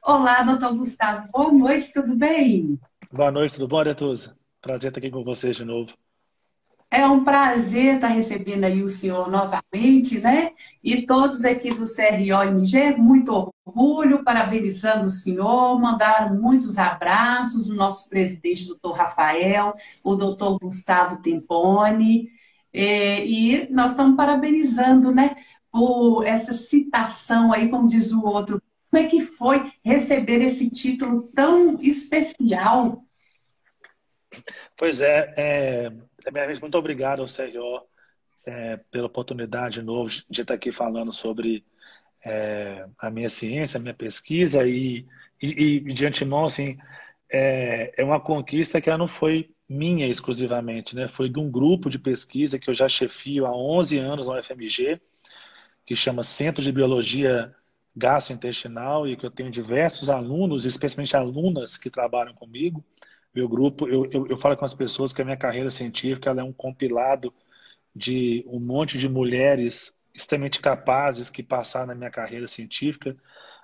Olá, doutor Gustavo. Boa noite, tudo bem? Boa noite, tudo bom, Aretusa? Prazer estar aqui com vocês de novo. É um prazer estar recebendo aí o senhor novamente, né? E todos aqui do CRO-MG, muito orgulho, parabenizando o senhor, mandaram muitos abraços, o nosso presidente, doutor Rafael, o doutor Gustavo Tempone, e nós estamos parabenizando, né, por essa citação aí, como diz o outro. Como é que foi receber esse título tão especial? Pois minha vez, muito obrigado ao CRO pela oportunidade de novo de estar aqui falando sobre a minha ciência, a minha pesquisa e de antemão, assim, é uma conquista que ela não foi minha exclusivamente, né? Foi de um grupo de pesquisa que eu já chefio há 11 anos na UFMG, que chama Centro de Biologia Gastrointestinal e que eu tenho diversos alunos, especialmente alunas que trabalham comigo. Meu grupo, eu falo com as pessoas que a minha carreira científica ela é um compilado de um monte de mulheres extremamente capazes que passaram na minha carreira científica.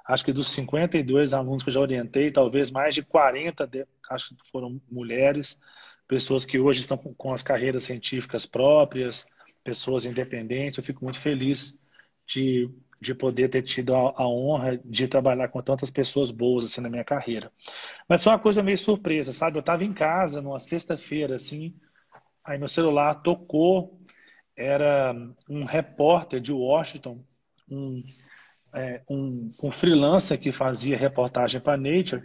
Acho que dos 52 alunos que eu já orientei, talvez mais de 40 acho que foram mulheres, pessoas que hoje estão com as carreiras científicas próprias, pessoas independentes. Eu fico muito feliz de, de poder ter tido a honra de trabalhar com tantas pessoas boas assim na minha carreira. Mas foi uma coisa meio surpresa, sabe? Eu estava em casa numa sexta-feira, assim, aí meu celular tocou, era um repórter de Washington, um, um freelancer que fazia reportagem para Nature,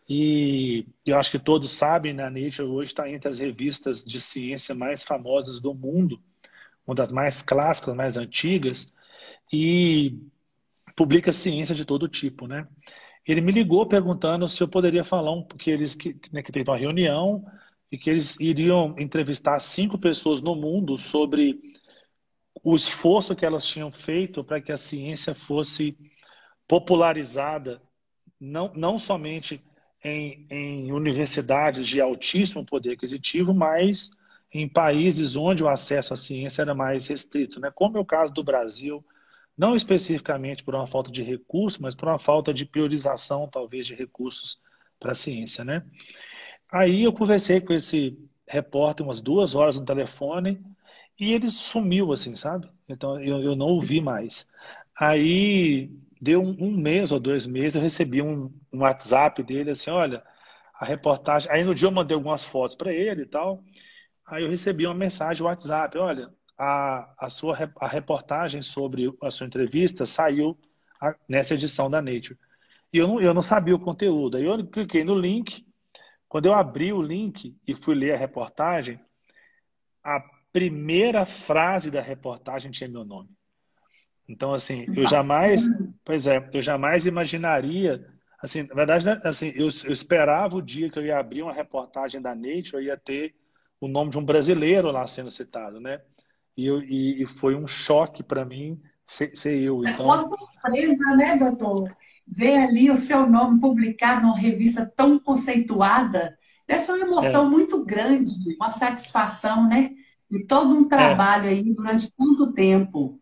e eu acho que todos sabem, né? A Nature hoje está entre as revistas de ciência mais famosas do mundo, uma das mais clássicas, mais antigas, e publica ciência de todo tipo, né? Ele me ligou perguntando se eu poderia falar porque né, que teve uma reunião e que eles iriam entrevistar 5 pessoas no mundo sobre o esforço que elas tinham feito para que a ciência fosse popularizada, não somente em universidades de altíssimo poder aquisitivo, mas em países onde o acesso à ciência era mais restrito, né? Como é o caso do Brasil, não especificamente por uma falta de recursos, mas por uma falta de priorização, talvez, de recursos para a ciência, né? Aí eu conversei com esse repórter umas 2 horas no telefone e ele sumiu, assim, sabe? Então eu não o vi mais. Aí deu um mês ou 2 meses, eu recebi um WhatsApp dele assim, olha, a reportagem. Aí no dia eu mandei algumas fotos para ele e tal. Aí eu recebi uma mensagem no WhatsApp, olha, a reportagem sobre a sua entrevista saiu nessa edição da Nature. E eu não sabia o conteúdo. Aí eu cliquei no link. Quando eu abri o link e fui ler a reportagem, a primeira frase da reportagem tinha meu nome. Então, assim, eu jamais imaginaria, assim, na verdade, né, assim, eu esperava o dia que eu ia abrir uma reportagem da Nature, eu ia ter o nome de um brasileiro lá sendo citado, né? E foi um choque para mim ser eu. Uma Então, surpresa, né, doutor? Ver ali o seu nome publicado numa revista tão conceituada, deve ser uma é, emoção muito grande, uma satisfação, né? De todo um é, trabalho aí durante tanto tempo.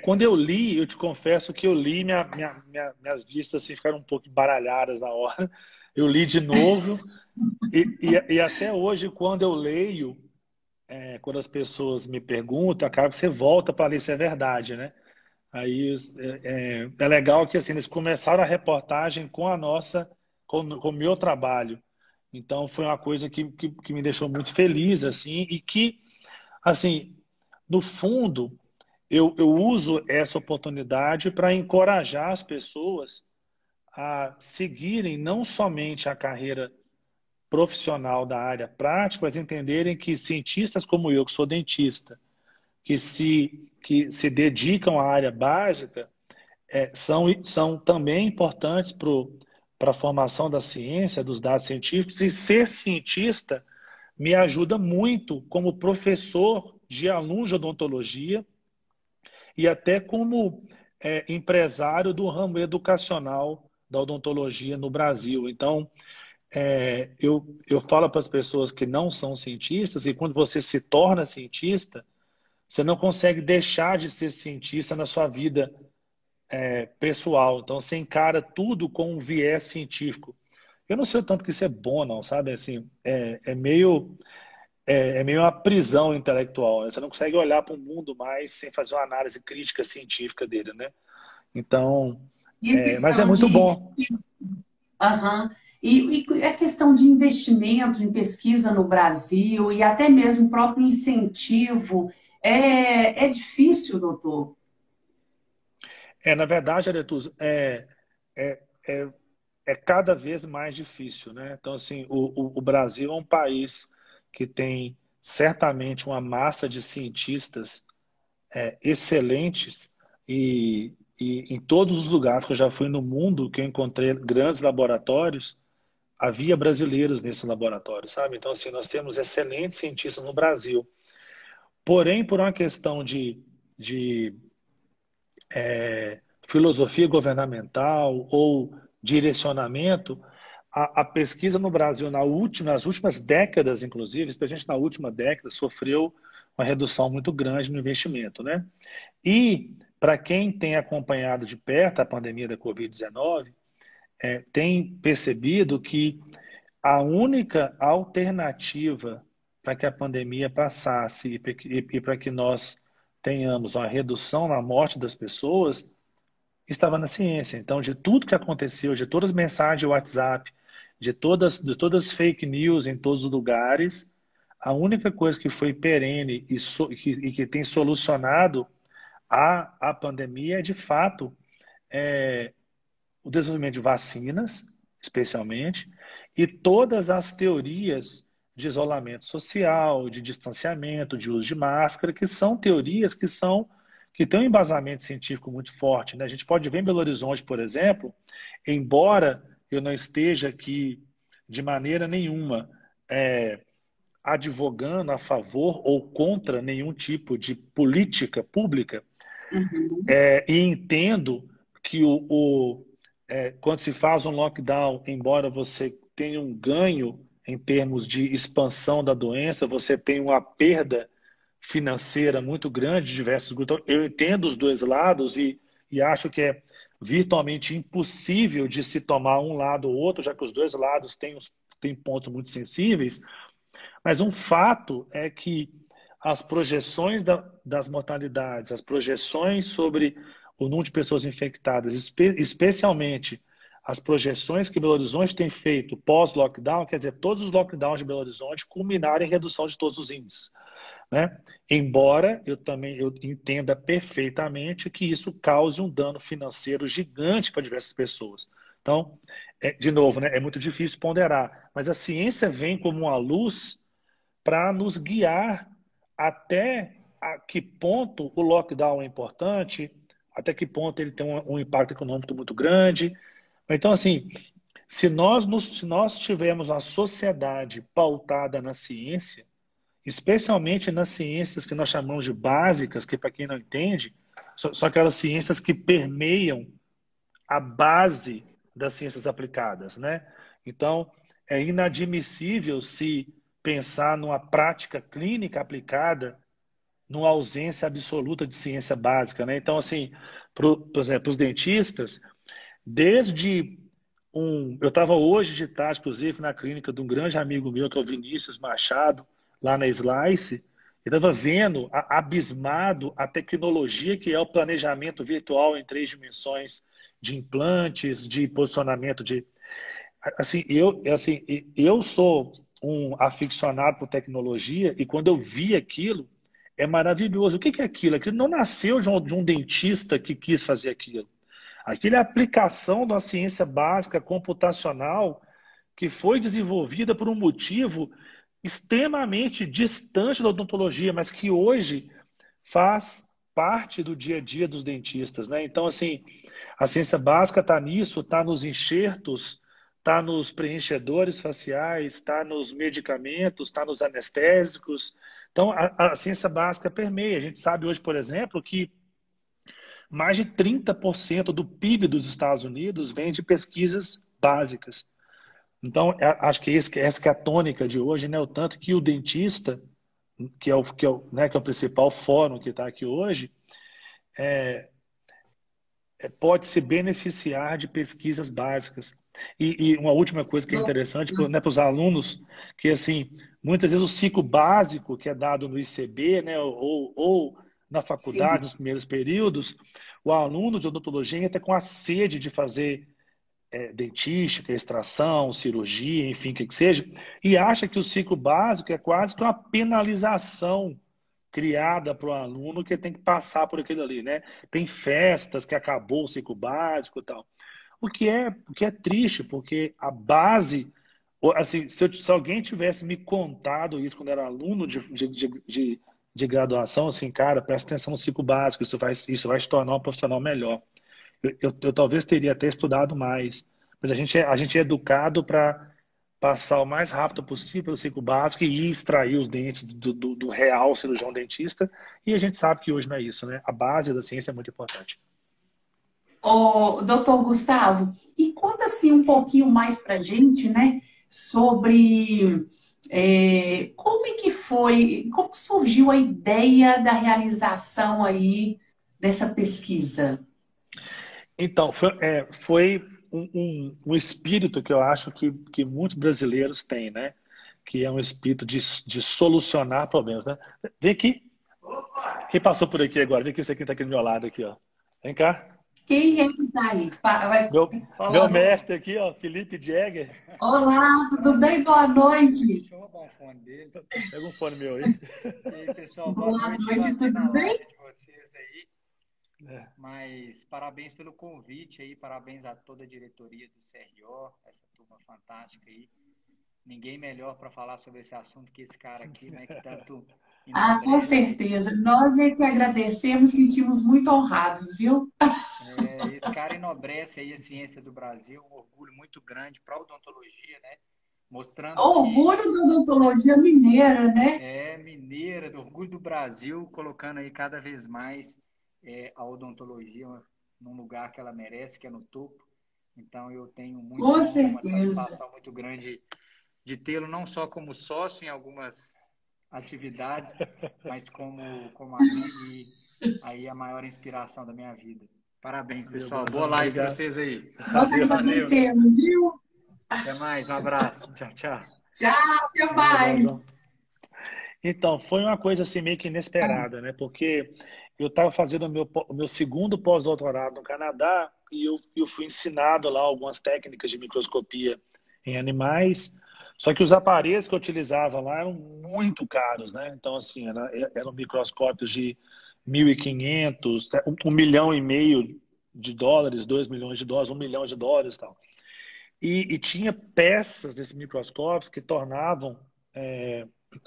quando eu li, eu te confesso que eu li, minhas vistas assim, ficaram um pouco embaralhadas na hora. Eu li de novo, e até hoje, quando eu leio, quando as pessoas me perguntam, acaba que você volta para ler se é verdade, né? Aí é legal que assim, eles começaram a reportagem com com o meu trabalho. Então foi uma coisa que me deixou muito feliz, assim, e que, assim, no fundo, eu uso essa oportunidade para encorajar as pessoas a seguirem não somente a carreira profissional da área prática, mas entenderem que cientistas como eu, que sou dentista, que se dedicam à área básica, são também importantes para a formação da ciência, dos dados científicos, e ser cientista me ajuda muito como professor de alunos de odontologia e até como empresário do ramo educacional da odontologia no Brasil. Então, eu falo para as pessoas que não são cientistas que quando você se torna cientista, você não consegue deixar de ser cientista na sua vida pessoal. Então, você encara tudo com um viés científico. Eu não sei o tanto que isso é bom, não, sabe? Assim, é meio uma prisão intelectual, né? Você não consegue olhar para o mundo mais sem fazer uma análise crítica científica dele, né? Então, E a mas é questão muito de bom. aham. E a questão de investimento em pesquisa no Brasil e até mesmo o próprio incentivo é difícil, doutor? Na verdade, Aretusa, é, é, é cada vez mais difícil, né? Então, assim, o Brasil é um país que tem certamente uma massa de cientistas excelentes e em todos os lugares que eu já fui no mundo, que eu encontrei grandes laboratórios, havia brasileiros nesse laboratório, sabe? Então, assim, nós temos excelentes cientistas no Brasil. Porém, por uma questão de filosofia governamental ou direcionamento, a pesquisa no Brasil nas últimas décadas, inclusive, especialmente na última década, sofreu uma redução muito grande no investimento, né? E para quem tem acompanhado de perto a pandemia da Covid-19, tem percebido que a única alternativa para que a pandemia passasse e para que nós tenhamos uma redução na morte das pessoas estava na ciência. Então, de tudo que aconteceu, de todas as mensagens de WhatsApp, de todas as fake news em todos os lugares, a única coisa que foi perene e que tem solucionado a pandemia é, de fato, é, o desenvolvimento de vacinas, especialmente, e todas as teorias de isolamento social, de distanciamento, de uso de máscara, que são teorias que têm um embasamento científico muito forte, né? A gente pode ver em Belo Horizonte, por exemplo, embora eu não esteja aqui de maneira nenhuma advogando a favor ou contra nenhum tipo de política pública, Uhum. e entendo que quando se faz um lockdown, embora você tenha um ganho em termos de expansão da doença, você tem uma perda financeira muito grande de diversos grupos. Então, eu entendo os dois lados e acho que é virtualmente impossível de se tomar um lado ou outro, já que os dois lados têm pontos muito sensíveis, mas um fato é que as projeções das mortalidades, as projeções sobre o número de pessoas infectadas, especialmente as projeções que Belo Horizonte tem feito pós-lockdown, quer dizer, todos os lockdowns de Belo Horizonte culminaram em redução de todos os índices, né? Embora eu entenda perfeitamente que isso cause um dano financeiro gigante para diversas pessoas. Então, de novo, né, é muito difícil ponderar, mas a ciência vem como uma luz para nos guiar até a que ponto o lockdown é importante, até que ponto ele tem um impacto econômico muito grande. Então, assim, se nós tivermos uma sociedade pautada na ciência, especialmente nas ciências que nós chamamos de básicas, que para quem não entende, são aquelas ciências que permeiam a base das ciências aplicadas, né? Então, é inadmissível se pensar numa prática clínica aplicada numa ausência absoluta de ciência básica, né? Então, assim, por exemplo, os dentistas, desde eu estava hoje de tarde, inclusive, na clínica de um grande amigo meu, que é o Vinícius Machado, lá na Slice, e estava vendo, abismado, a tecnologia que é o planejamento virtual em 3 dimensões de implantes, de posicionamento de. Eu sou um aficionado por tecnologia e quando eu vi aquilo, é maravilhoso. O que é aquilo? Aquilo não nasceu de um dentista que quis fazer aquilo. Aquilo é a aplicação da ciência básica computacional que foi desenvolvida por um motivo extremamente distante da odontologia, mas que hoje faz parte do dia a dia dos dentistas, né? Então, assim, a ciência básica está nisso, está nos enxertos, está nos preenchedores faciais, está nos medicamentos, está nos anestésicos. Então, a ciência básica permeia. A gente sabe hoje, por exemplo, que mais de 30% do PIB dos Estados Unidos vem de pesquisas básicas. Então, acho que essa que é a tônica de hoje, né? O tanto que o dentista, né, que é o principal fórum que está aqui hoje, pode se beneficiar de pesquisas básicas. E uma última coisa que é Do- interessante, né, para os alunos, que assim, muitas vezes o ciclo básico que é dado no ICB, né, ou na faculdade, Sim. nos primeiros períodos, o aluno de odontologia entra com a sede de fazer dentística, extração, cirurgia, enfim, o que seja, e acha que o ciclo básico é quase que uma penalização criada para o aluno que tem que passar por aquilo ali, né? Tem festas que acabou o ciclo básico e tal. O que é triste, porque a base, assim, se alguém tivesse me contado isso quando era aluno de graduação, assim, cara, presta atenção no ciclo básico, isso vai se tornar um profissional melhor. Eu talvez teria até estudado mais, mas a gente é educado para passar o mais rápido possível o ciclo básico e extrair os dentes do real cirurgião dentista, e a gente sabe que hoje não é isso, né? A base da ciência é muito importante. Ô, doutor Gustavo, e conta assim um pouquinho mais para gente, né, sobre como é que foi, como que surgiu a ideia da realização aí dessa pesquisa? Então, foi um espírito que eu acho que muitos brasileiros têm, né? Que é um espírito de solucionar problemas, né? Vem aqui. Quem passou por aqui agora? Vem aqui, você que está aqui do meu lado aqui, ó. Vem cá. Quem é que está aí? Meu mestre aqui, ó, Felipe Jäger. Olá, tudo bem? Boa noite. Deixa eu roubar um fone dele. Pega um fone meu aí. E aí, pessoal, boa Boa noite. noite, Bati na tudo bem? live de vocês aí. É. Mas parabéns pelo convite aí, parabéns a toda a diretoria do CRO, essa turma fantástica aí. Ninguém melhor para falar sobre esse assunto que esse cara aqui, né? Que tanto Ah, com enobrece. certeza. Nós é que agradecemos, sentimos muito honrados, viu? Esse cara enobrece aí a ciência do Brasil, um orgulho muito grande para a odontologia, né? Mostrando que Orgulho da odontologia mineira, né? é mineira, do orgulho do Brasil, colocando aí cada vez mais a odontologia num lugar que ela merece, que é no topo. Então, eu tenho muita Com honra, uma certeza. satisfação muito grande de tê-lo não só como sócio em algumas atividades, mas como amigo e aí a maior inspiração da minha vida. Parabéns, Valeu, pessoal. Boa Bonzão. live para Obrigado. vocês aí. Nós Valeu. Valeu. agradecemos, viu? Até mais. Um abraço. Tchau, tchau. Tchau, até Valeu, Bonzão. mais. Então, foi uma coisa assim meio que inesperada, né? Porque eu estava fazendo o meu segundo pós-doutorado no Canadá e eu fui ensinado lá algumas técnicas de microscopia em animais, só que os aparelhos que eu utilizava lá eram muito caros, né? Então, assim, eram microscópios de 1.500, 1,5 milhão de dólares, 2 milhões de dólares, 1 milhão de dólares e tal. E tinha peças desses microscópios que tornavam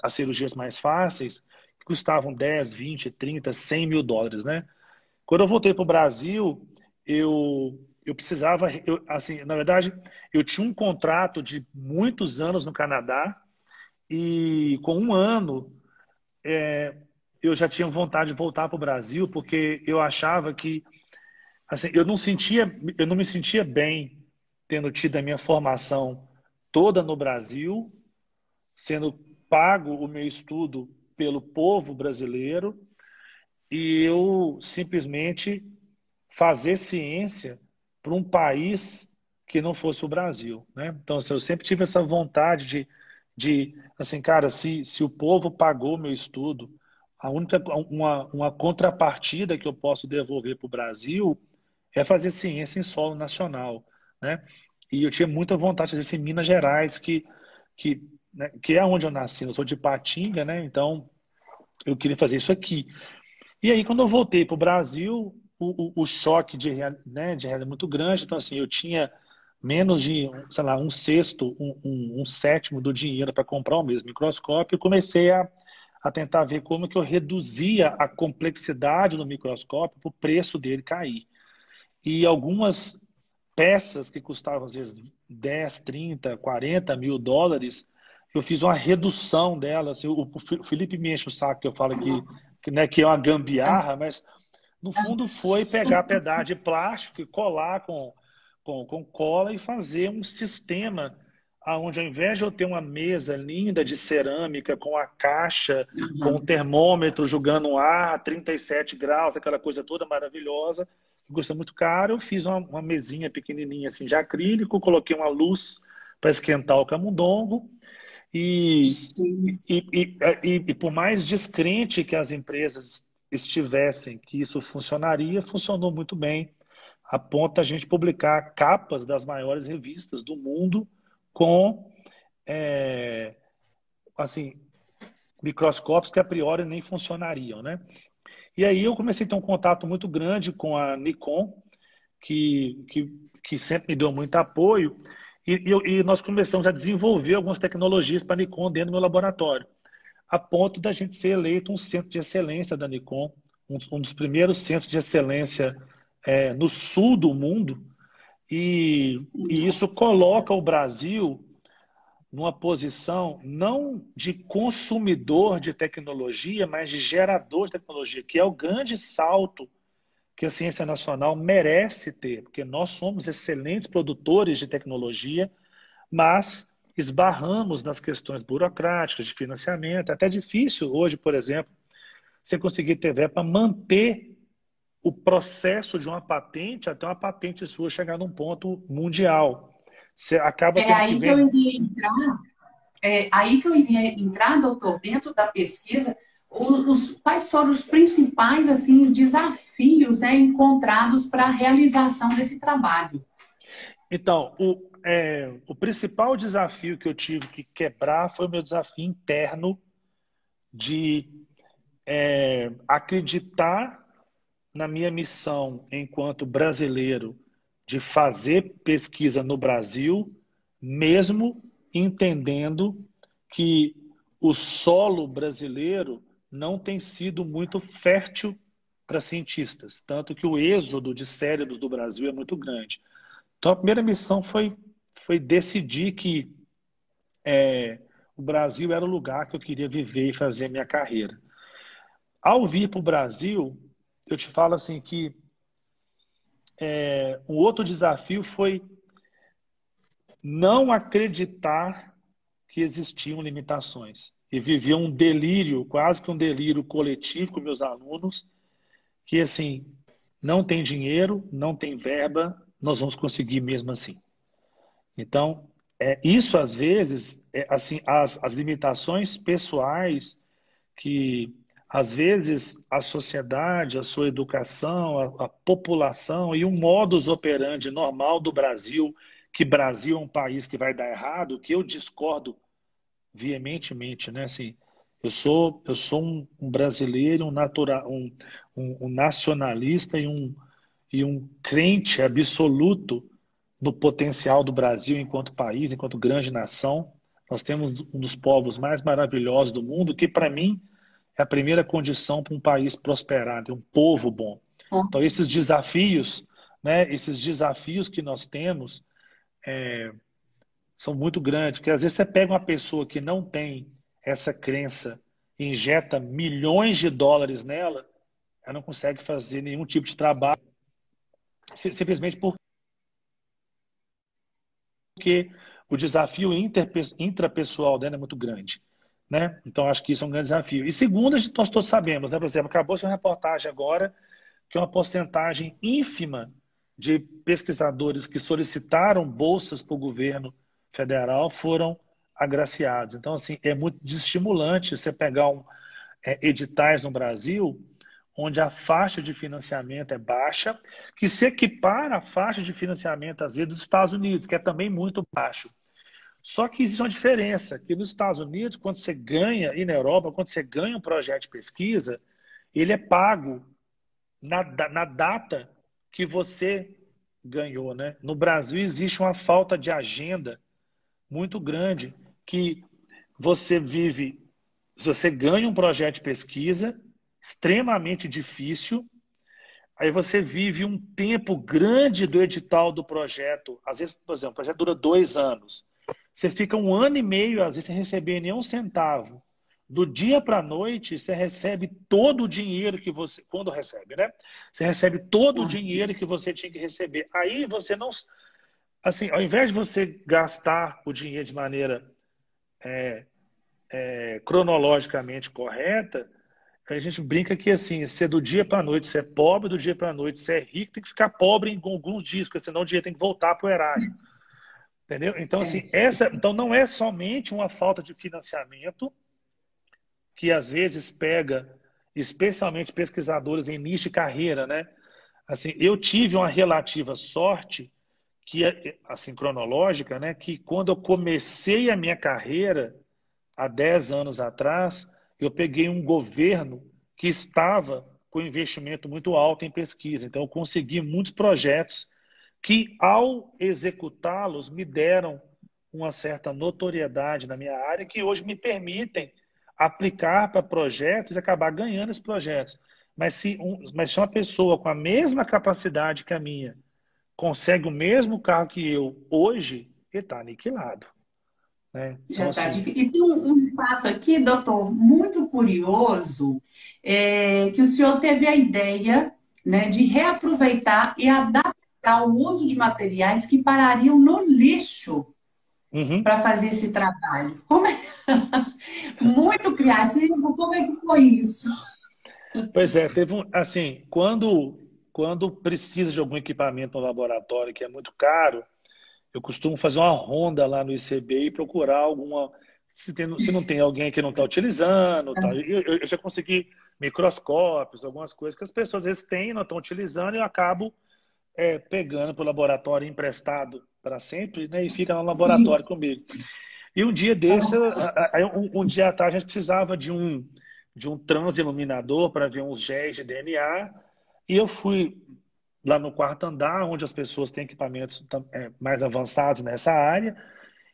as cirurgias mais fáceis, que custavam 10, 20, 30, 100 mil dólares, né? Quando eu voltei para o Brasil, eu precisava, assim, na verdade, eu tinha um contrato de muitos anos no Canadá e com um ano eu já tinha vontade de voltar para o Brasil porque eu achava que, assim, eu não me sentia bem tendo tido a minha formação toda no Brasil, sendo pago o meu estudo pelo povo brasileiro e eu simplesmente fazer ciência para um país que não fosse o Brasil, né? Então, assim, eu sempre tive essa vontade de assim, cara, se o povo pagou meu estudo, a única uma contrapartida que eu posso devolver para o Brasil é fazer ciência em solo nacional, né? E eu tinha muita vontade de fazer isso em Minas Gerais, que é onde eu nasci. Eu sou de Ipatinga, né? Então eu queria fazer isso aqui. E aí, quando eu voltei para o Brasil, o choque de realidade é muito grande. Então, assim, eu tinha menos de, sei lá, um sexto, um sétimo do dinheiro para comprar o mesmo microscópio e comecei a tentar ver como que eu reduzia a complexidade do microscópio para o preço dele cair. E algumas peças que custavam, às vezes, 10, 30, 40 mil dólares, eu fiz uma redução delas. Assim, o Felipe me enche o saco que eu falo né, que é uma gambiarra, mas no fundo foi pegar pedaço de plástico e colar com cola e fazer um sistema onde, ao invés de eu ter uma mesa linda de cerâmica com a caixa, com o termômetro jogando um ar, 37 graus, aquela coisa toda maravilhosa, custa muito caro, eu fiz uma mesinha pequenininha assim de acrílico, coloquei uma luz para esquentar o camundongo Gente. e por mais descrente que as empresas estivessem que isso funcionaria, funcionou muito bem, a ponto da gente publicar capas das maiores revistas do mundo com é, assim, microscópios que a priori nem funcionariam, né? E aí eu comecei a ter um contato muito grande com a Nikon, que sempre me deu muito apoio, e nós começamos a desenvolver algumas tecnologias para a Nikon dentro do meu laboratório, a ponto da gente ser eleito um centro de excelência da Nikon, um dos primeiros centros de excelência no sul do mundo, e isso coloca o Brasil numa posição não de consumidor de tecnologia, mas de gerador de tecnologia, que é o grande salto que a ciência nacional merece ter, porque nós somos excelentes produtores de tecnologia, mas esbarramos nas questões burocráticas de financiamento. É até difícil hoje, por exemplo, você conseguir ter verba para manter o processo de uma patente até uma patente sua chegar num ponto mundial. Você acaba É tendo que aí que eu vender. iria entrar, doutor, dentro da pesquisa, quais foram os principais assim, desafios, né, encontrados para a realização desse trabalho? Então, o principal desafio que eu tive que quebrar foi o meu desafio interno de acreditar na minha missão enquanto brasileiro de fazer pesquisa no Brasil, mesmo entendendo que o solo brasileiro não tem sido muito fértil para cientistas, tanto que o êxodo de cérebros do Brasil é muito grande. Então, a primeira missão foi decidir que o Brasil era o lugar que eu queria viver e fazer a minha carreira. Ao vir para o Brasil, eu te falo assim que um outro desafio foi não acreditar que existiam limitações. E viver um delírio, quase que um delírio coletivo com meus alunos, que assim, não tem dinheiro, não tem verba, nós vamos conseguir mesmo assim. Então, isso às vezes, assim, as limitações pessoais que às vezes a sociedade, a sua educação, a população e o modus operandi normal do Brasil, que Brasil é um país que vai dar errado, que eu discordo veementemente, né? Assim, eu sou um brasileiro, um nacionalista e um crente absoluto no potencial do Brasil enquanto país, enquanto grande nação. Nós temos um dos povos mais maravilhosos do mundo, que para mim é a primeira condição para um país prosperar, ter um povo bom. Então esses desafios, né? Esses desafios que nós temos são muito grandes, porque às vezes você pega uma pessoa que não tem essa crença e injeta milhões de dólares nela, ela não consegue fazer nenhum tipo de trabalho, simplesmente porque o desafio intrapessoal dela é muito grande, né? Então, acho que isso é um grande desafio. E segundo, nós todos sabemos, né? Por exemplo, acabou-se uma reportagem agora que uma porcentagem ínfima de pesquisadores que solicitaram bolsas para o governo federal foram agraciados. Então, assim, é muito desestimulante você pegar editais no Brasil onde a faixa de financiamento é baixa, que se equipara à faixa de financiamento, às vezes, dos Estados Unidos, que é também muito baixo. Só que existe uma diferença, que nos Estados Unidos, quando você ganha, e na Europa, quando você ganha um projeto de pesquisa, ele é pago na data que você ganhou, né? No Brasil existe uma falta de agenda muito grande, que você vive, você ganha um projeto de pesquisa extremamente difícil, aí você vive um tempo grande do edital do projeto, às vezes, por exemplo, o projeto dura 2 anos, você fica 1 ano e meio, às vezes, sem receber nenhum centavo. Do dia para a noite, você recebe todo o dinheiro que você... Quando recebe, né? Você recebe todo o dinheiro que você tinha que receber. Aí você não... Assim, ao invés de você gastar o dinheiro de maneira cronologicamente correta, A gente brinca que, assim, ser do dia para a noite, ser pobre, do dia para a noite, ser rico, tem que ficar pobre em alguns dias, porque senão o dinheiro tem que voltar para o erário. Entendeu? Então, assim, É, então não é somente uma falta de financiamento que às vezes pega, especialmente pesquisadores em início de carreira, né? Assim, eu tive uma relativa sorte que é assim cronológica, né, que quando eu comecei a minha carreira há 10 anos atrás, eu peguei um governo que estava com investimento muito alto em pesquisa. Então eu consegui muitos projetos que ao executá-los me deram uma certa notoriedade na minha área que hoje me permitem aplicar para projetos e acabar ganhando esses projetos. Mas se uma pessoa com a mesma capacidade que a minha consegue o mesmo carro que eu hoje, ele está aniquilado, né? já Então, está assim, difícil. E tem um fato aqui, doutor, muito curioso, que o senhor teve a ideia, né, de reaproveitar e adaptar o uso de materiais que parariam no lixo uhum. para fazer esse trabalho. Muito criativo, como é que foi isso? Pois é, teve um, assim, quando precisa de algum equipamento no laboratório que é muito caro, eu costumo fazer uma ronda lá no ICB e procurar alguma. Se não tem alguém que não está utilizando, tal. Eu já consegui microscópios, algumas coisas que as pessoas às vezes têm, e não estão utilizando, e eu acabo pegando para o laboratório emprestado para sempre, né, e fica no Sim. laboratório comigo. E um dia desse, um dia atrás, a gente precisava de um transiluminador para ver uns géis de DNA, e eu fui lá no quarto andar, onde as pessoas têm equipamentos mais avançados nessa área,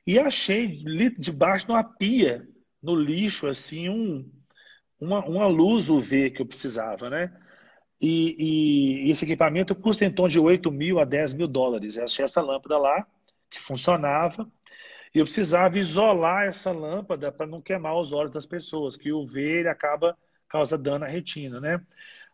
e achei debaixo de uma pia, no lixo, assim, uma luz UV que eu precisava, né? E esse equipamento custa em torno de 8 mil a 10 mil dólares. Eu achei essa lâmpada lá, que funcionava, e eu precisava isolar essa lâmpada para não queimar os olhos das pessoas, que o UV ele acaba causa dano à retina, né?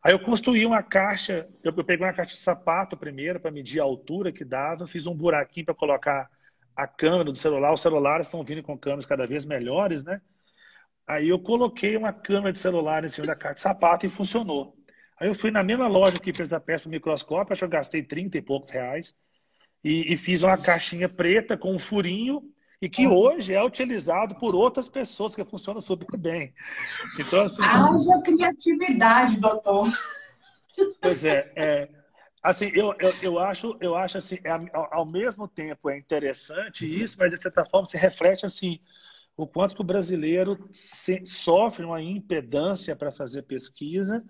Aí eu construí uma caixa, eu peguei uma caixa de sapato primeiro para medir a altura que dava, fiz um buraquinho para colocar a câmera do celular. Os celulares estão vindo com câmeras cada vez melhores, né? Aí eu coloquei uma câmera de celular em cima da caixa de sapato e funcionou. Aí eu fui na mesma loja que fez a peça do microscópio, acho que eu gastei 30 e poucos reais, e fiz uma caixinha preta com um furinho e que hoje é utilizado por outras pessoas, que funciona super bem. Então, assim, Haja criatividade, doutor. pois assim, eu acho assim, ao mesmo tempo é interessante isso, mas de certa forma se reflete assim, o quanto que o brasileiro sofre uma impedância para fazer pesquisa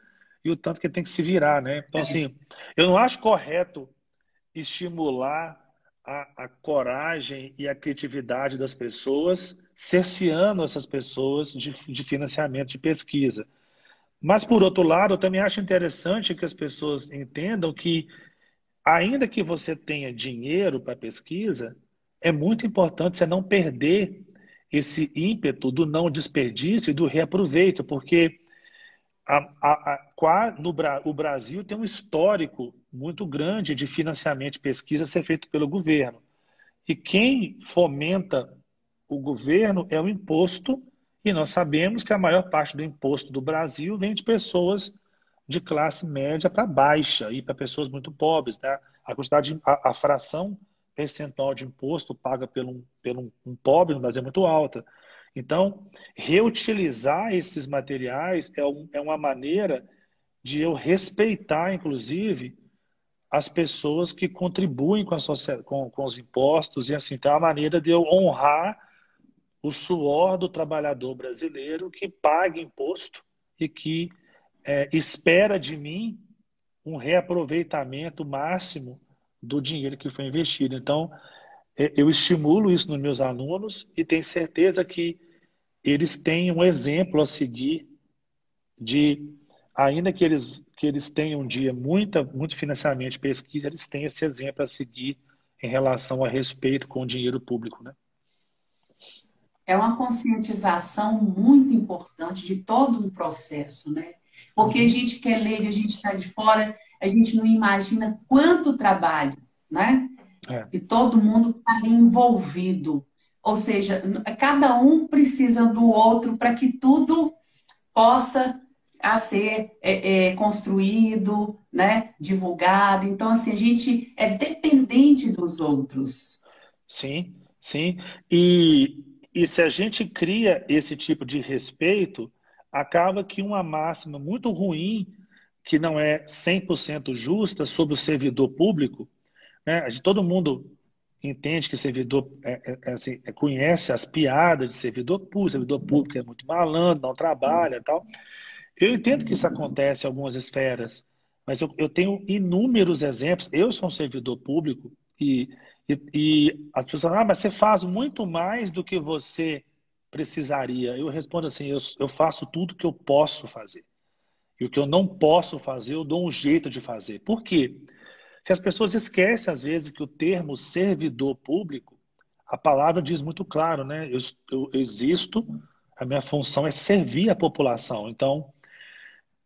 e o tanto que ele tem que se virar, né? Então, assim, eu não acho correto estimular a coragem e a criatividade das pessoas, cerceando essas pessoas de financiamento de pesquisa. Mas, por outro lado, eu também acho interessante que as pessoas entendam que, ainda que você tenha dinheiro para pesquisa, é muito importante você não perder esse ímpeto do não desperdício e do reaproveito, porque o Brasil tem um histórico muito grande de financiamento de pesquisa ser feito pelo governo. E quem fomenta o governo é o imposto, e nós sabemos que a maior parte do imposto do Brasil vem de pessoas de classe média para baixa e para pessoas muito pobres, né? A quantidade, a fração percentual de imposto paga pelo um pobre no Brasil é muito alta. Então, reutilizar esses materiais é uma maneira de eu respeitar, inclusive, as pessoas que contribuem com os impostos, e assim, então é uma maneira de eu honrar o suor do trabalhador brasileiro que paga imposto e que espera de mim um reaproveitamento máximo do dinheiro que foi investido. Então, eu estimulo isso nos meus alunos e tenho certeza que eles têm um exemplo a seguir de, ainda que eles tenham um dia muito financiamento de pesquisa, eles têm esse exemplo a seguir em relação a respeito com o dinheiro público, né? É uma conscientização muito importante de todo um processo, né? Porque a Uhum. gente quer ler, a gente está de fora, a gente não imagina quanto trabalho, né? É. E todo mundo está ali envolvido. Ou seja, cada um precisa do outro para que tudo possa a ser construído, né, divulgado. Então, assim, a gente é dependente dos outros. Sim, sim. E se a gente cria esse tipo de respeito, acaba que uma máxima muito ruim, que não é 100% justa sobre o servidor público, né? Todo mundo entende que servidor assim, conhece as piadas de servidor público é muito malandro, não trabalha, e tal. Eu entendo que isso acontece em algumas esferas, mas eu tenho inúmeros exemplos. Eu sou um servidor público e as pessoas falam, mas você faz muito mais do que você precisaria. Eu respondo assim, eu faço tudo que eu posso fazer. E o que eu não posso fazer, eu dou um jeito de fazer. Por quê? Porque as pessoas esquecem, às vezes, que o termo servidor público, a palavra diz muito claro, né? Eu existo, a minha função é servir a população. Então,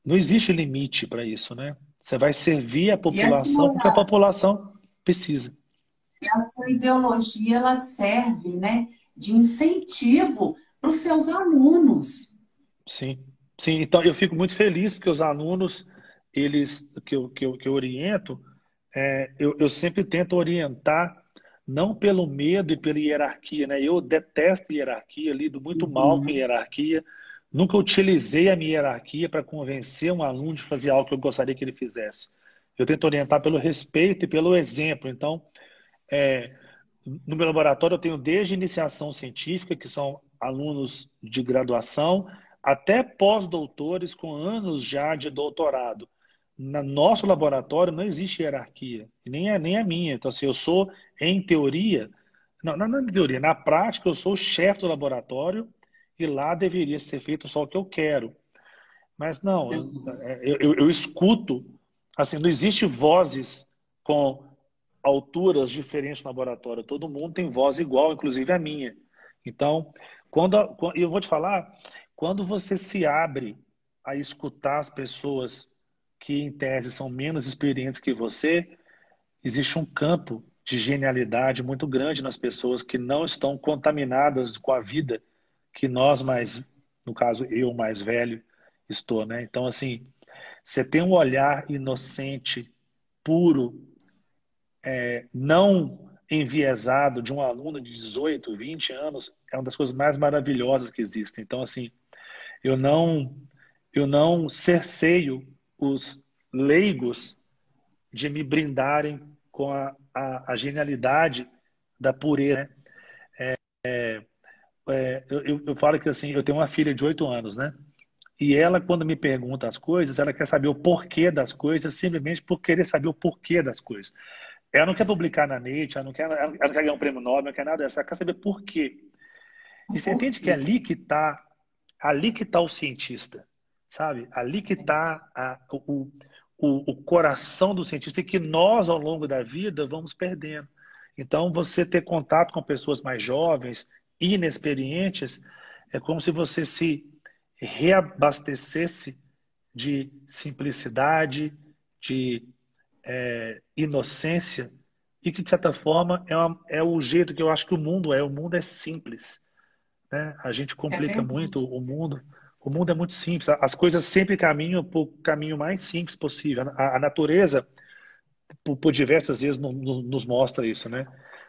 não existe limite para isso, né? Você vai servir a E a população porque a sua, população precisa. e a sua ideologia, ela serve, né, de incentivo para os seus alunos. Sim, sim. Então eu fico muito feliz porque os alunos, eles que eu oriento, eu sempre tento orientar não pelo medo e pela hierarquia, né? Eu detesto hierarquia, lido muito mal com Uhum. hierarquia. Nunca utilizei a minha hierarquia para convencer um aluno de fazer algo que eu gostaria que ele fizesse. Eu tento orientar pelo respeito e pelo exemplo. Então, é, no meu laboratório, eu tenho desde iniciação científica, que são alunos de graduação, até pós-doutores com anos já de doutorado. No nosso laboratório não existe hierarquia, e nem a minha. Então, assim, eu sou, em teoria, não em teoria, na prática, eu sou o chefe do laboratório e lá deveria ser feito só o que eu quero. Mas não, eu escuto, assim, não existe vozes com alturas diferentes no laboratório. Todo mundo tem voz igual, inclusive a minha. Então, eu vou te falar, quando você se abre a escutar as pessoas que, em tese, são menos experientes que você, existe um campo de genialidade muito grande nas pessoas que não estão contaminadas com a vida que nós mais, no caso, eu mais velho, estou, né? Então, assim, você tem um olhar inocente, puro, não enviesado de um aluno de 18, 20 anos, é uma das coisas mais maravilhosas que existem. Então, assim, eu não, eu não cerceio os leigos de me brindarem com a genialidade da pureza, né? Eu falo que assim, eu tenho uma filha de 8 anos, né? E ela, quando me pergunta as coisas, ela quer saber o porquê das coisas, simplesmente por querer saber o porquê das coisas. Ela não quer publicar na Nature, ela não quer ganhar um prêmio Nobel, não quer nada dessa, ela quer saber por quê. E você Por entende que é quê? ali que tá o cientista, sabe? Ali que está o coração do cientista e que nós, ao longo da vida, vamos perdendo. Então, você ter contato com pessoas mais jovens, inexperientes, é como se você se reabastecesse de simplicidade, de inocência, e que, de certa forma, é o jeito que eu acho que o mundo é. O mundo é simples, né? A gente É complica muito verdade. o mundo. O mundo é muito simples. As coisas sempre caminham para o caminho mais simples possível. A natureza, por diversas vezes, nos mostra isso, né?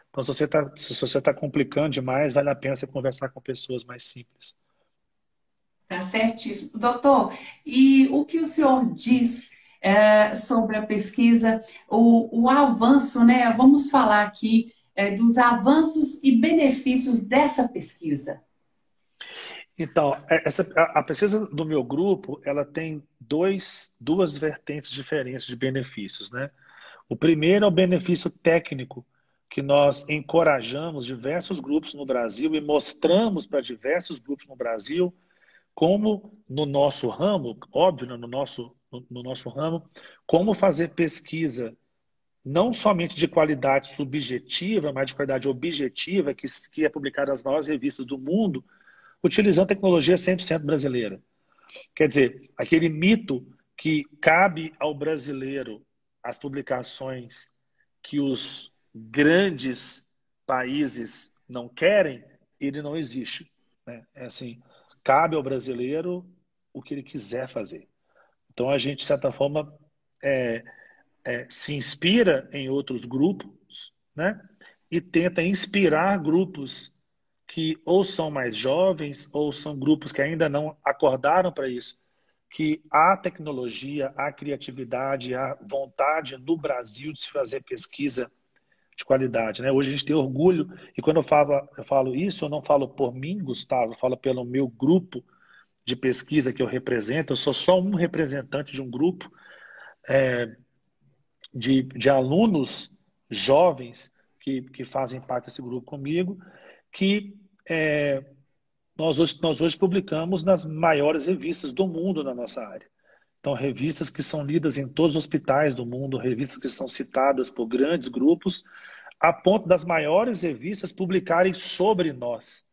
Então, se você tá complicando demais, vale a pena você conversar com pessoas mais simples. Tá certíssimo. Doutor, e o que o senhor diz sobre a pesquisa, o avanço, né? Vamos falar aqui dos avanços e benefícios dessa pesquisa. Então, a pesquisa do meu grupo, ela tem duas vertentes diferentes de benefícios, né? O primeiro é o benefício técnico, que nós encorajamos diversos grupos no Brasil e mostramos para diversos grupos no Brasil como no nosso ramo, óbvio, né, no nosso ramo, como fazer pesquisa não somente de qualidade subjetiva, mas de qualidade objetiva, que é publicada nas maiores revistas do mundo, utilizando tecnologia 100% brasileira. Quer dizer, aquele mito que cabe ao brasileiro as publicações que os grandes países não querem, ele não existe, né? É assim, cabe ao brasileiro o que ele quiser fazer. Então a gente, de certa forma, se inspira em outros grupos, né? E tenta inspirar grupos que ou são mais jovens ou são grupos que ainda não acordaram para isso, que há tecnologia, há criatividade, há vontade no Brasil de se fazer pesquisa de qualidade, né? Hoje a gente tem orgulho, e quando eu falo isso, eu não falo por mim, Gustavo, eu falo pelo meu grupo de pesquisa que eu represento. Eu sou só um representante de um grupo de alunos jovens que fazem parte desse grupo comigo, que nós hoje publicamos nas maiores revistas do mundo na nossa área. Então, revistas que são lidas em todos os hospitais do mundo, revistas que são citadas por grandes grupos, a ponto das maiores revistas publicarem sobre nós.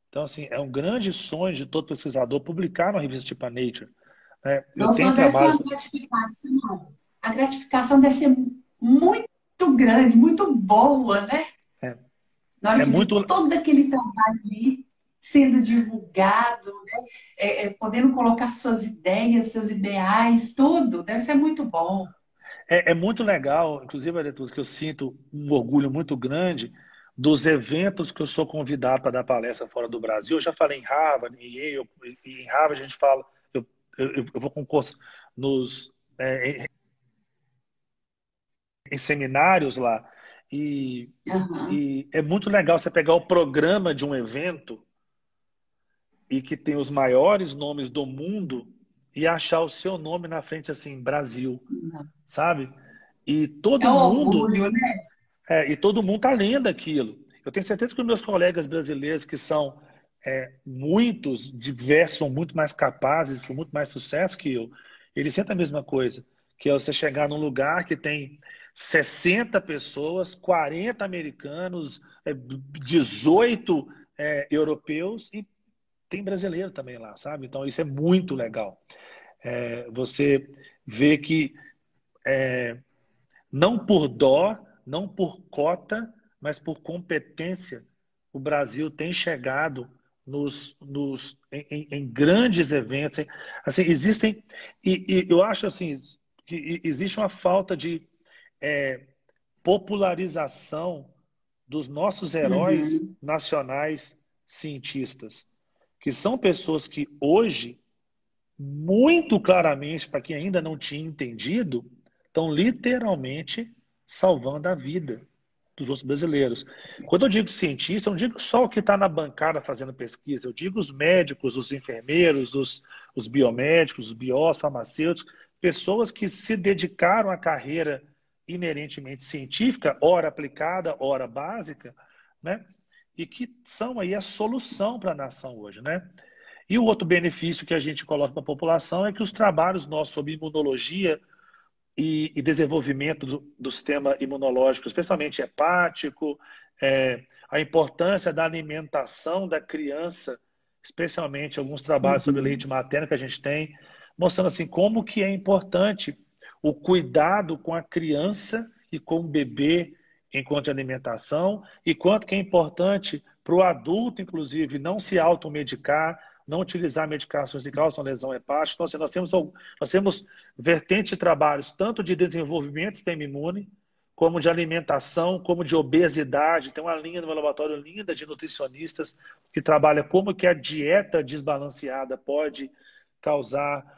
Então, assim, é um grande sonho de todo pesquisador publicar numa revista tipo a Nature. Né? Eu tenho Doutor, deve ser uma trabalhos... gratificação. A gratificação deve ser muito grande, muito boa, né? É, Na hora é que vê muito... todo aquele trabalho ali sendo divulgado, né? Podendo colocar suas ideias, seus ideais, tudo, deve ser muito bom. É muito legal, inclusive, Aretusa, que eu sinto um orgulho muito grande dos eventos que eu sou convidado para dar palestra fora do Brasil. Eu já falei em Harvard, em Yale, e em Harvard a gente fala, eu vou concurso nos, em seminários lá, e, Aham. e é muito legal você pegar o programa de um evento e que tem os maiores nomes do mundo e achar o seu nome na frente, assim, Brasil, sabe? E É todo um mundo orgulho, né? E todo mundo está lendo aquilo. Eu tenho certeza que os meus colegas brasileiros, que são muitos, diversos, são muito mais capazes, com muito mais sucesso que eu, eles sentem a mesma coisa, que é você chegar num lugar que tem 60 pessoas, 40 americanos, 18 europeus e tem brasileiro também lá, sabe? Então isso é muito legal. Você vê que não por dó, não por cota, mas por competência, o Brasil tem chegado em grandes eventos. Assim, existem, e eu acho assim, que existe uma falta de popularização dos nossos heróis Uhum. nacionais cientistas, que são pessoas que hoje, muito claramente, para quem ainda não tinha entendido, estão literalmente salvando a vida dos outros brasileiros. Quando eu digo cientista, eu não digo só o que está na bancada fazendo pesquisa, eu digo os médicos, os enfermeiros, os biomédicos, os biólogos, farmacêuticos, pessoas que se dedicaram à carreira inerentemente científica, ora aplicada, ora básica, né? E que são aí a solução para a nação hoje, né? E o outro benefício que a gente coloca para a população é que os trabalhos nossos sobre imunologia e desenvolvimento do sistema imunológico, especialmente hepático, a importância da alimentação da criança, especialmente alguns trabalhos sobre Uhum. leite materno que a gente tem, mostrando assim como que é importante o cuidado com a criança e com o bebê enquanto alimentação e quanto que é importante para o adulto, inclusive, não se automedicar, não utilizar medicações que causam lesão hepática. Então, assim, nós temos vertente de trabalhos tanto de desenvolvimento do sistema imune, como de alimentação, como de obesidade. Tem uma linha no meu laboratório linda de nutricionistas que trabalha como que a dieta desbalanceada pode causar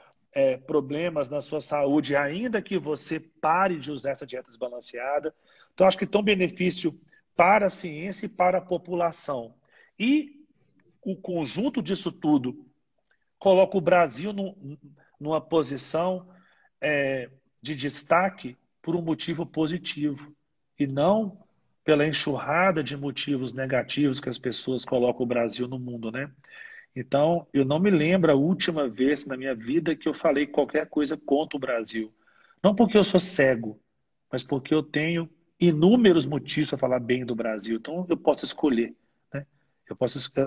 problemas na sua saúde, ainda que você pare de usar essa dieta desbalanceada. Então, acho que tem um benefício para a ciência e para a população. E o conjunto disso tudo coloca o Brasil numa posição de destaque por um motivo positivo e não pela enxurrada de motivos negativos que as pessoas colocam o Brasil no mundo, né? Então, eu não me lembro a última vez na minha vida que eu falei qualquer coisa contra o Brasil. Não porque eu sou cego, mas porque eu tenho inúmeros motivos para falar bem do Brasil. Então, eu posso escolher, né?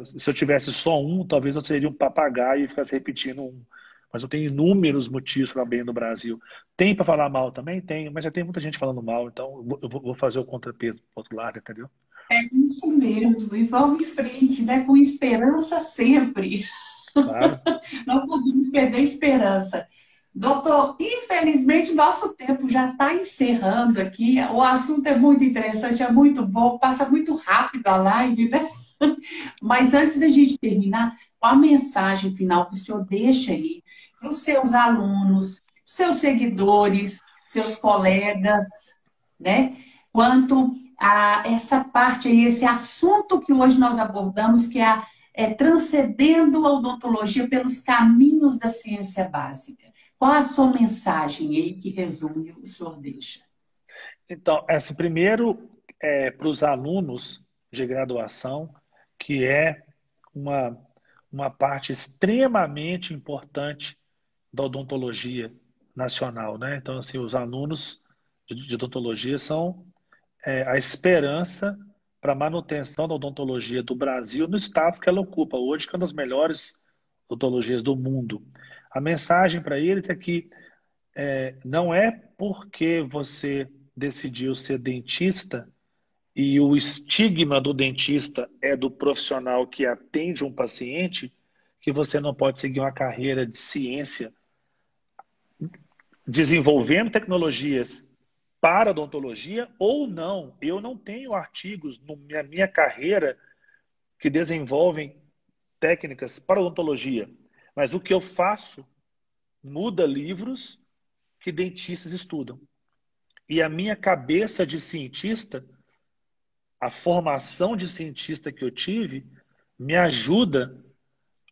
Se eu tivesse só um, talvez eu seria um papagaio e ficasse repetindo um. Mas eu tenho inúmeros motivos para falar bem do Brasil. Tem para falar mal também? Tenho, mas já tem muita gente falando mal, então eu vou fazer o contrapeso do outro lado, entendeu? Isso mesmo, e vamos em frente, né? Com esperança sempre. Claro. Não podemos perder a esperança. Doutor, infelizmente nosso tempo já está encerrando aqui. O assunto é muito interessante, é muito bom, passa muito rápido a live, né? Mas antes da gente terminar, qual a mensagem final que o senhor deixa aí para os seus alunos, seus seguidores, seus colegas, né? Quanto a essa parte aí, esse assunto que hoje nós abordamos, que é, transcendendo a odontologia pelos caminhos da ciência básica. Qual a sua mensagem aí que resume o senhor deixa? Então, esse primeiro é para os alunos de graduação, que é uma, uma parte extremamente importante da odontologia nacional, né? Então, assim, os alunos de odontologia são a esperança para a manutenção da odontologia do Brasil no status que ela ocupa hoje, que é uma das melhores odontologias do mundo. A mensagem para eles é que não é porque você decidiu ser dentista e o estigma do dentista é do profissional que atende um paciente que você não pode seguir uma carreira de ciência desenvolvendo tecnologias para odontologia ou não. Eu não tenho artigos na minha carreira que desenvolvem técnicas para odontologia, mas o que eu faço muda livros que dentistas estudam. E a minha cabeça de cientista, a formação de cientista que eu tive, me ajuda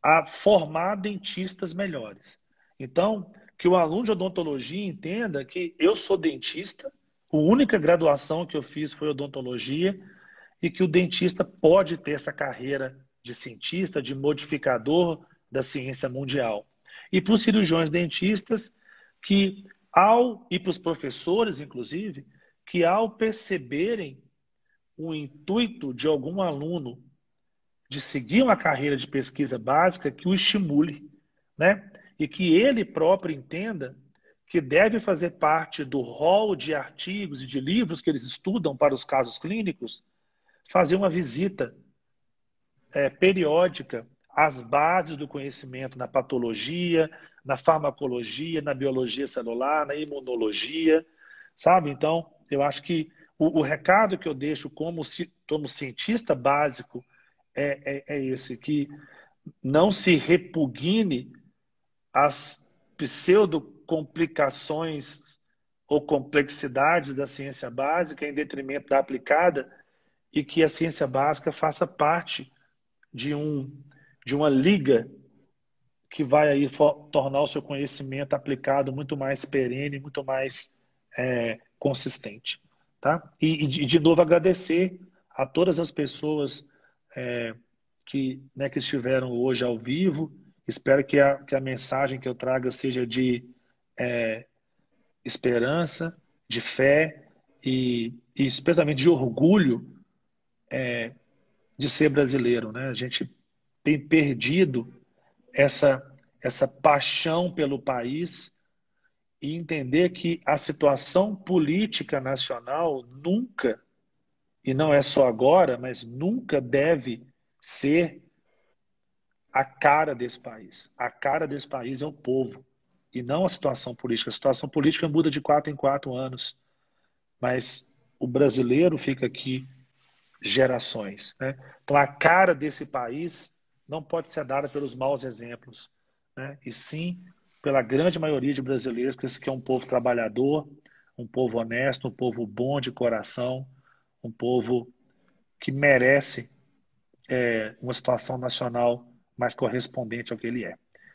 a formar dentistas melhores. Então, que o aluno de odontologia entenda que eu sou dentista, a única graduação que eu fiz foi odontologia, e que o dentista pode ter essa carreira de cientista, de modificador da ciência mundial. E para os cirurgiões dentistas, que e para os professores, inclusive, que ao perceberem o intuito de algum aluno de seguir uma carreira de pesquisa básica, que o estimule, né? E que ele próprio entenda que deve fazer parte do rol de artigos e de livros que eles estudam para os casos clínicos, fazer uma visita periódica às bases do conhecimento na patologia, na farmacologia, na biologia celular, na imunologia, sabe? Então, eu acho que o recado que eu deixo como cientista básico é esse, que não se repugne às pseudocomplicações ou complexidades da ciência básica em detrimento da aplicada, e que a ciência básica faça parte de uma liga que vai aí tornar o seu conhecimento aplicado muito mais perene, muito mais consistente. Tá? E de novo, agradecer a todas as pessoas que estiveram hoje ao vivo. Espero que a mensagem que eu traga seja de esperança, de fé e especialmente de orgulho de ser brasileiro, né? A gente tem perdido essa paixão pelo país e entender que a situação política nacional nunca, e não é só agora, mas nunca deve ser a cara desse país. A cara desse país é o povo e não a situação política. A situação política muda de 4 em 4 anos, mas o brasileiro fica aqui gerações, né? Então a cara desse país não pode ser dada pelos maus exemplos, né? E sim pela grande maioria de brasileiros, que é um povo trabalhador, um povo honesto, um povo bom de coração, um povo que merece uma situação nacional mais correspondente ao que ele é.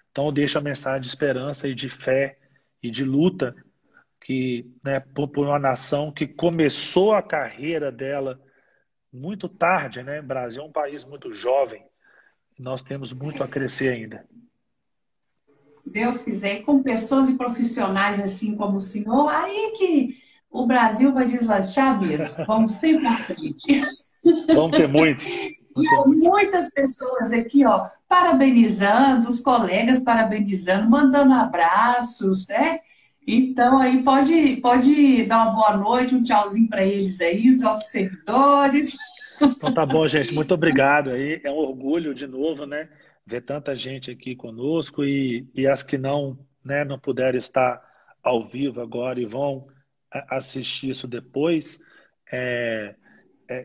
Então eu deixo a mensagem de esperança e de fé e de luta que, né, por uma nação que começou a carreira dela muito tarde, né? O Brasil é um país muito jovem. Nós temos muito a crescer ainda. Deus quiser, e com pessoas e profissionais assim como o senhor, aí que o Brasil vai deslanchar mesmo. Vamos sempre à frente. Vamos ter muitos. E muitas pessoas aqui, ó, parabenizando, os colegas parabenizando, mandando abraços, né? Então, aí pode dar uma boa noite, um tchauzinho para eles aí, os nossos seguidores. Então tá bom, gente. Muito obrigado aí. É um orgulho de novo, né? Ver tanta gente aqui conosco e as que não né, não puderam estar ao vivo agora e vão assistir isso depois,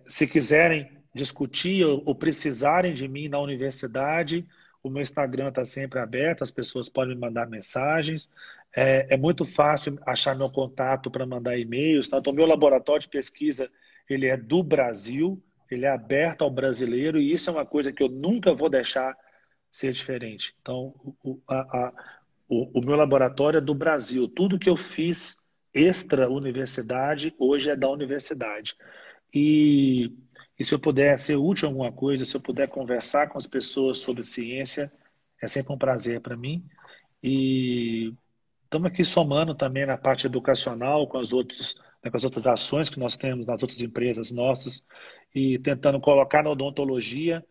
se quiserem discutir ou precisarem de mim na universidade, o meu Instagram está sempre aberto, as pessoas podem me mandar mensagens. É muito fácil achar meu contato para mandar e-mails. Tá? Então, meu laboratório de pesquisa ele é do Brasil, ele é aberto ao brasileiro, e isso é uma coisa que eu nunca vou deixar ser diferente. Então, o meu laboratório é do Brasil. Tudo que eu fiz extra universidade, hoje é da universidade. E se eu puder ser útil em alguma coisa, se eu puder conversar com as pessoas sobre ciência, é sempre um prazer para mim. E estamos aqui somando também na parte educacional com com as outras ações que nós temos nas outras empresas nossas e tentando colocar na odontologia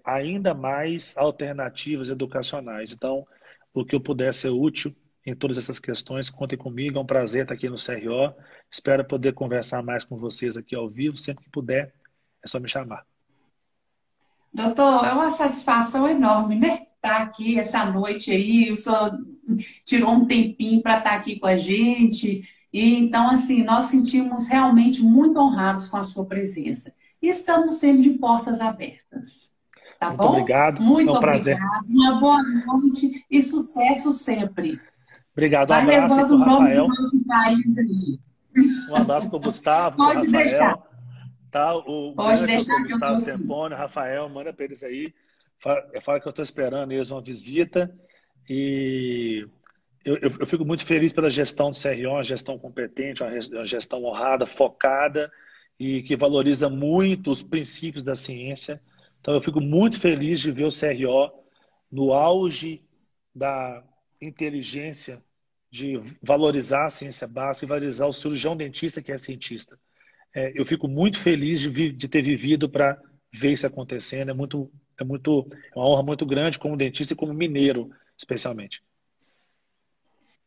ainda mais alternativas educacionais. Então, o que eu puder ser útil em todas essas questões, contem comigo. É um prazer estar aqui no CRO. Espero poder conversar mais com vocês aqui ao vivo. Sempre que puder, é só me chamar. Doutor, é uma satisfação enorme, né? Estar aqui essa noite aí, o senhor tirou um tempinho para estar aqui com a gente. E então, assim, nós sentimos realmente muito honrados com a sua presença. E estamos sempre de portas abertas. Tá Muito bom? obrigado. É Muito um prazer. obrigado. Uma boa noite e sucesso sempre. Obrigado. Um Vai abraço aí levando para o o nome do Rafael. nosso país aí. Um abraço para o Gustavo, para o Pode deixar. Rafael. Tá? O Pode grande doutor deixar que eu Gustavo estou sim. Sempone, Rafael, manda para eles aí. Fala que eu estou esperando eles uma visita. E eu fico muito feliz pela gestão do CRO, uma gestão competente, uma gestão honrada, focada e que valoriza muito os princípios da ciência. Então, eu fico muito feliz de ver o CRO no auge da inteligência, de valorizar a ciência básica e valorizar o cirurgião dentista que é cientista. Eu fico muito feliz de ter vivido para ver isso acontecendo. É uma honra muito grande como dentista e como mineiro, especialmente.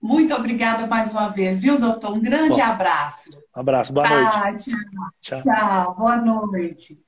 Muito obrigada mais uma vez, viu, doutor? Um grande Bom, abraço. um abraço, boa noite. Tá, tchau. Tchau. Tchau, boa noite.